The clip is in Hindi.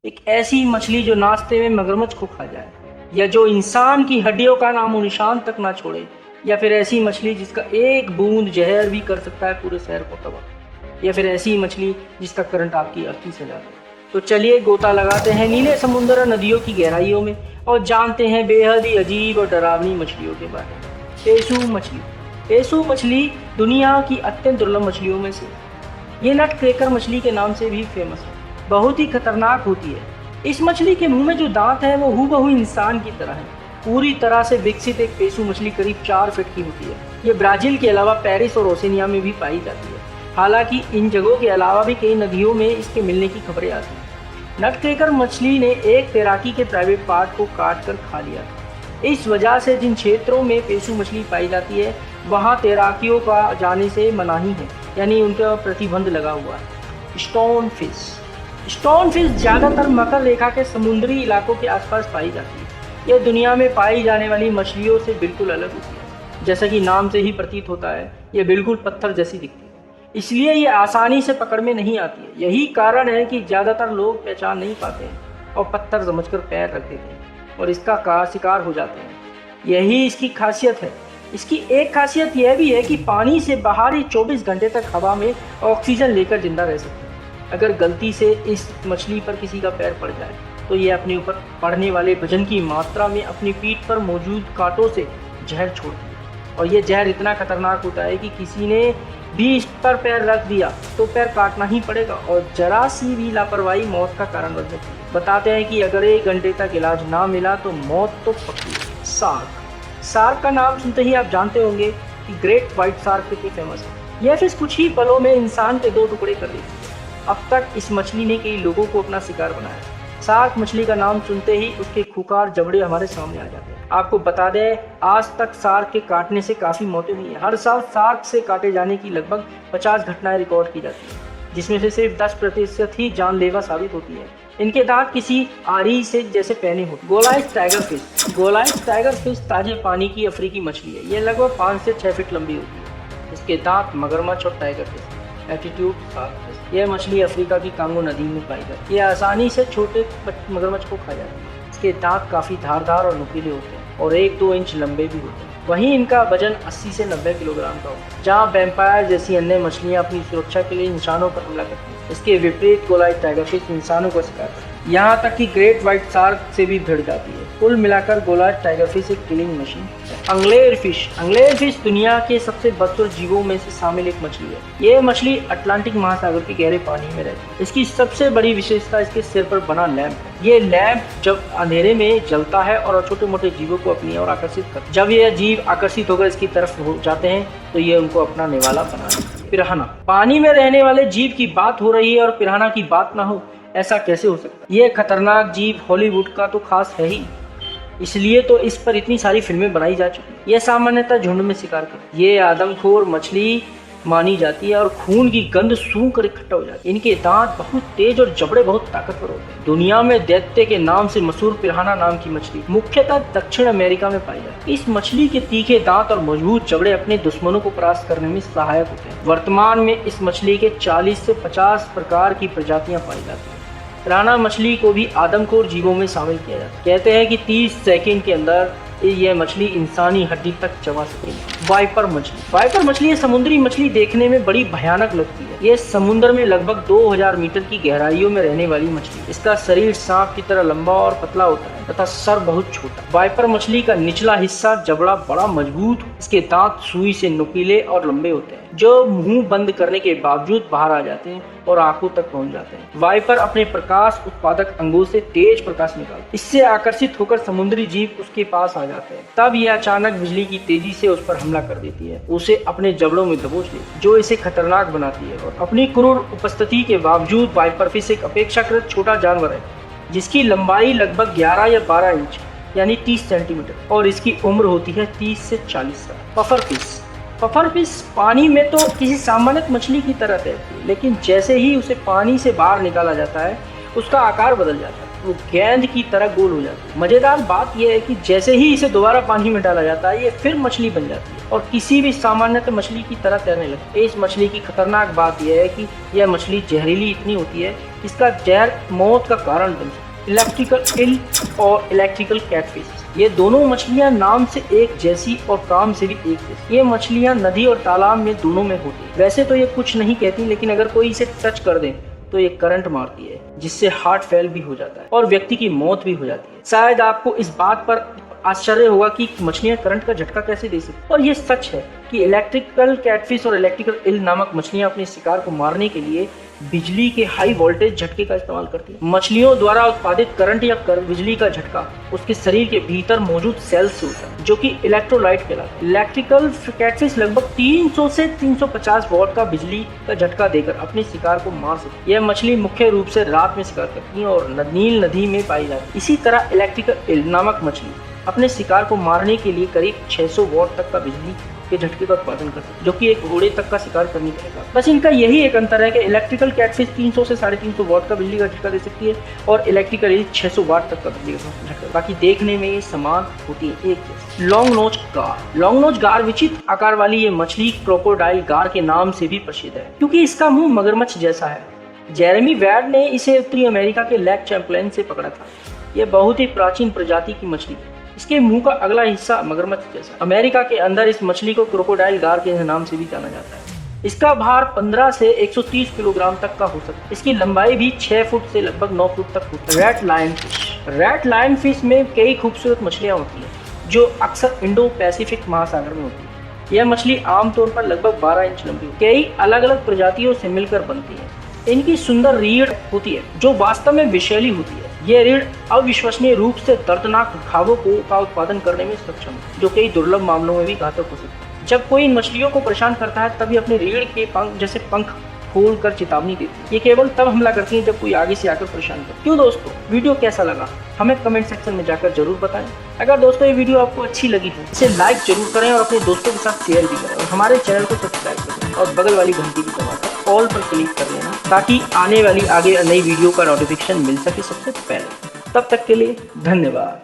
एक ऐसी मछली जो नाश्ते में मगरमच्छ को खा जाए, या जो इंसान की हड्डियों का नामो निशान तक ना छोड़े, या फिर ऐसी मछली जिसका एक बूंद जहर भी कर सकता है पूरे शहर को तबाह, या फिर ऐसी मछली जिसका करंट आपकी अर्थी से जाता है। तो चलिए गोता लगाते हैं नीले समुद्र और नदियों की गहराइयों में और जानते हैं बेहद ही अजीब और डरावनी मछलियों के बारे में। पेशू मछली। पेशू मछली दुनिया की अत्यंत दुर्लभ मछलियों में से ये नट क्रैकर मछली के नाम से भी फेमस है। बहुत ही खतरनाक होती है। इस मछली के मुंह में जो दांत हैं वो हूबहू इंसान की तरह है। पूरी तरह से विकसित एक पेशू मछली करीब 4 फीट की होती है। ये ब्राजील के अलावा पेरिस और ओसेनिया में भी पाई जाती है। हालांकि इन जगहों के अलावा भी कई नदियों में इसके मिलने की खबरें आती हैं। नट क्रैकर मछली ने एक तैराकी के प्राइवेट पार्ट को काट कर खा लिया। इस वजह से जिन क्षेत्रों में पेशू मछली पाई जाती है वहाँ तैराकियों का जाने से मनाही है, यानी उनका प्रतिबंध लगा हुआ है। Stone fish. स्टोन फिश ज़्यादातर मकर रेखा के समुद्री इलाकों के आसपास पाई जाती है। यह दुनिया में पाई जाने वाली मछलियों से बिल्कुल अलग होती है। जैसा कि नाम से ही प्रतीत होता है, यह बिल्कुल पत्थर जैसी दिखती है, इसलिए ये आसानी से पकड़ में नहीं आती है। यही कारण है कि ज़्यादातर लोग पहचान नहीं पाते हैं और पत्थर समझकर पैर रख देते हैं और इसका शिकार हो जाते हैं। यही इसकी खासियत है। इसकी एक खासियत यह भी है कि पानी से बाहर ही 24 घंटे तक हवा में ऑक्सीजन लेकर जिंदा रह सकते हैं। अगर गलती से इस मछली पर किसी का पैर पड़ जाए तो ये अपने ऊपर पड़ने वाले वजन की मात्रा में अपनी पीठ पर मौजूद कांटों से जहर छोड़ती है। और ये जहर इतना खतरनाक होता है कि किसी ने भी इस पर पैर रख दिया तो पैर काटना ही पड़ेगा और जरा सी भी लापरवाही मौत का कारण बन सकती है। बताते हैं कि अगर 1 घंटे तक इलाज ना मिला तो मौत तो पक्की है। सार्क। सार्क का नाम सुनते ही आप जानते होंगे कि ग्रेट व्हाइट सार्क कितनी फेमस है। यह फिश कुछ ही पलों में इंसान के 2 टुकड़े कर देती है। अब तक इस मछली ने कई लोगों को अपना शिकार बनाया। सार्क मछली का नाम सुनते ही उसके खूंखार जबड़े हमारे सामने आ जाते हैं। आपको बता दें, आज तक सार्क के काटने से काफ़ी मौतें हुई हैं। हर साल सार्क से काटे जाने की लगभग 50 घटनाएं रिकॉर्ड की जाती हैं, जिसमें से सिर्फ 10% ही जानलेवा साबित होती है। इनके दांत किसी आरी से जैसे पहने होते। गोलाइट टाइगर फिश। गोलाइट टाइगर फिश ताजे पानी की अफ्रीकी मछली है। ये लगभग 5 से 6 फीट लंबी होती है। इसके दांत मगरमच्छ और tiger fish attitude shark fish. यह मछली अफ्रीका की कांगो नदी में पाई जाती है। यह आसानी से छोटे मगरमच्छ को खा जाती है। इसके दांत काफ़ी धारदार और नुकीले होते हैं और 1-2 इंच लंबे भी होते हैं। वहीं इनका वजन 80 से 90 किलोग्राम का होता है। जहाँ वैम्पायर जैसी अन्य मछलियाँ अपनी सुरक्षा के लिए इंसानों पर हमला करती हैं, इसके विपरीत गोलाइट टाइगर फिश इंसानों को शिकार करती है। यहाँ तक कि ग्रेट व्हाइट सार्क से भी भिड़ जाती है। कुल मिलाकर गोलाइट टाइगर फिश एक किलिंग मशीन है। अंग्लेर फिश। अंग्लेर फिश दुनिया के सबसे बदसूरत जीवों में से शामिल एक मछली है। ये मछली अटलांटिक महासागर के गहरे पानी में रहती है। इसकी सबसे बड़ी विशेषता इसके सिर पर बना लैंप है। ये लैंप जब अंधेरे में जलता है और छोटे मोटे जीवों को अपनी ओर आकर्षित करता है। जब ये जीव आकर्षित होकर इसकी तरफ हो जाते हैं तो ये उनको अपना निवाला बनाता है। पिराना। पानी में रहने वाले जीव की बात हो रही है और पिराना की बात ना हो, ऐसा कैसे हो सकता है? ये खतरनाक जीव हॉलीवुड का तो खास है ही, इसलिए तो इस पर इतनी सारी फिल्में बनाई जा चुकी हैं। यह सामान्यतः झुंड में शिकार करती है। ये आदमखोर मछली मानी जाती है और खून की गंध सूंघ कर इकट्ठा हो जाती है। इनके दांत बहुत तेज और जबड़े बहुत ताकतवर होते हैं। दुनिया में दैत्य के नाम से मशहूर पिराना नाम की मछली मुख्यतः दक्षिण अमेरिका में पाई जाती है। इस मछली के तीखे दांत और मजबूत जबड़े अपने दुश्मनों को परास्त करने में सहायक होते हैं। वर्तमान में इस मछली के 40 से 50 प्रकार की प्रजातियां पाई जाती हैं। पिराना मछली को भी आदमखोर जीवों में शामिल किया जाता है। कहते हैं कि 30 सेकंड के अंदर यह मछली इंसानी हड्डी तक चबा सकेगी। वाइपर मछली। वाइपर मछली ये समुद्री मछली देखने में बड़ी भयानक लगती है। ये समुद्र में लगभग 2000 मीटर की गहराइयों में रहने वाली मछली। इसका शरीर सांप की तरह लंबा और पतला होता है तथा सर बहुत छोटा। वाइपर मछली का निचला हिस्सा जबड़ा बड़ा मजबूत। इसके दांत सुई से नुकीले और लंबे होते हैं जो मुंह बंद करने के बावजूद बाहर आ जाते हैं और आंखों तक पहुंच जाते हैं। वाइपर अपने प्रकाश उत्पादक अंगों से तेज प्रकाश निकालते हैं। इससे आकर्षित होकर समुद्री जीव उसके पास आ जाते हैं। तब यह अचानक बिजली की तेजी से उस पर हमला कर देती है, उसे अपने जबड़ों में दबोच लेती है, जो इसे खतरनाक बनाती है। और अपनी क्रूर उपस्थिति के बावजूद वाइपर फिश एक अपेक्षाकृत छोटा जानवर है, जिसकी लंबाई लगभग 11 या 12 इंच यानी 30 सेंटीमीटर और इसकी उम्र होती है 30 से 40 साल। Puffer fish. पफर फिश पानी में तो किसी सामान्य मछली की तरह तैरती है, लेकिन जैसे ही उसे पानी से बाहर निकाला जाता है उसका आकार बदल जाता है। वो गेंद की तरह गोल हो जाती है। मजेदार बात यह है कि जैसे ही इसे दोबारा पानी में डाला जाता है ये फिर मछली बन जाती है। और किसी भी सामान्य मछली की तरह तैरने लगती है। इस मछली की खतरनाक बात यह है कि यह मछली जहरीली इतनी होती है, इसका जहर मौत का कारण बन सकता है। इलेक्ट्रिकल ईल और इलेक्ट्रिकल कैटफिश, ये दोनों मछलियां नाम से एक जैसी और काम से भी एक जैसी। ये मछलियां नदी और तालाब में दोनों में होती है। वैसे तो ये कुछ नहीं कहती, लेकिन अगर कोई इसे टच कर दे तो ये करंट मारती है, जिससे हार्ट फेल भी हो जाता है और व्यक्ति की मौत भी हो जाती है। शायद आपको इस बात पर आश्चर्य होगा कि मछलियां करंट का झटका कैसे दे सकती, और ये सच है कि इलेक्ट्रिकल कैटफिश और इलेक्ट्रिकल ईल नामक मछलियां अपने शिकार को मारने के लिए बिजली के हाई वोल्टेज झटके का इस्तेमाल करती है। मछलियों द्वारा उत्पादित करंट या बिजली का झटका उसके शरीर के भीतर मौजूद सेल्स से होता है, जो कि इलेक्ट्रोलाइट कहलाता है। इलेक्ट्रिकल कैटफिश लगभग 300 से 350 वॉट का बिजली का झटका देकर अपने शिकार को मार सकती है। यह मछली मुख्य रूप से रात में शिकार करती है और नील नदी में पाई जाती है। इसी तरह इलेक्ट्रिकल ईल नामक मछली अपने शिकार को मारने के लिए करीब 600 वॉट तक का बिजली के झटके का उत्पादन करती है, जो कि एक घोड़े तक का शिकार करने पड़ेगा। बस इनका यही एक अंतर है कि इलेक्ट्रिकल कैटफिश 300 से 350 वॉट का बिजली का झटका दे सकती है और इलेक्ट्रिकल ईल 600 वाट तक का बिजली का झटका। बाकी देखने में ये समान होती है, एक जैसी। लॉन्ग नोज गार। लॉन्ग नोज गार विचित्र आकार वाली ये मछली क्रोकोडाइल गार के नाम से भी प्रसिद्ध है, क्योंकि इसका मुंह मगरमच्छ जैसा है। जेरेमी वैड ने इसे उत्तरी अमेरिका के लेक चैम्पलेन से पकड़ा था। यह बहुत ही प्राचीन प्रजाति की मछली है। इसके मुंह का अगला हिस्सा मगरमच्छ जैसा। अमेरिका के अंदर इस मछली को क्रोकोडाइल गार के नाम से भी जाना जाता है। इसका भार 15 से 130 किलोग्राम तक का हो सकता है। इसकी लंबाई भी 6 फुट से लगभग 9 फुट तक होती है। Red lion fish. Red lion fish में कई खूबसूरत मछलियां होती हैं, जो अक्सर इंडो पैसिफिक महासागर में होती है। यह मछली आमतौर पर लगभग 12 इंच लंबी होती है। कई अलग अलग प्रजातियों से मिलकर बनती है। इनकी सुंदर रीढ़ होती है, जो वास्तव में विषैली होती है। यह रीढ़ अविश्वसनीय रूप से दर्दनाक घावों का उत्पादन करने में सक्षम है, जो कई दुर्लभ मामलों में भी घातक हो सकता है। जब कोई इन मछलियों को परेशान करता है, तब ये अपने रीढ़ के पंख खोल कर चेतावनी देती है। ये केवल तब हमला करती है जब कोई आगे से आकर परेशान करे। क्यों दोस्तों, वीडियो कैसा लगा हमें कमेंट सेक्शन में जाकर जरूर बताएं। अगर दोस्तों ये वीडियो आपको अच्छी लगी हो, इसे लाइक जरूर करें और अपने दोस्तों के साथ शेयर भी करें, और हमारे चैनल को सब्सक्राइब करें और बगल वाली घंटी भी दबाकर ऑल पर क्लिक कर लेना, ताकि आने वाली आगे नई वीडियो का नोटिफिकेशन मिल सके सबसे पहले। तब तक के लिए धन्यवाद।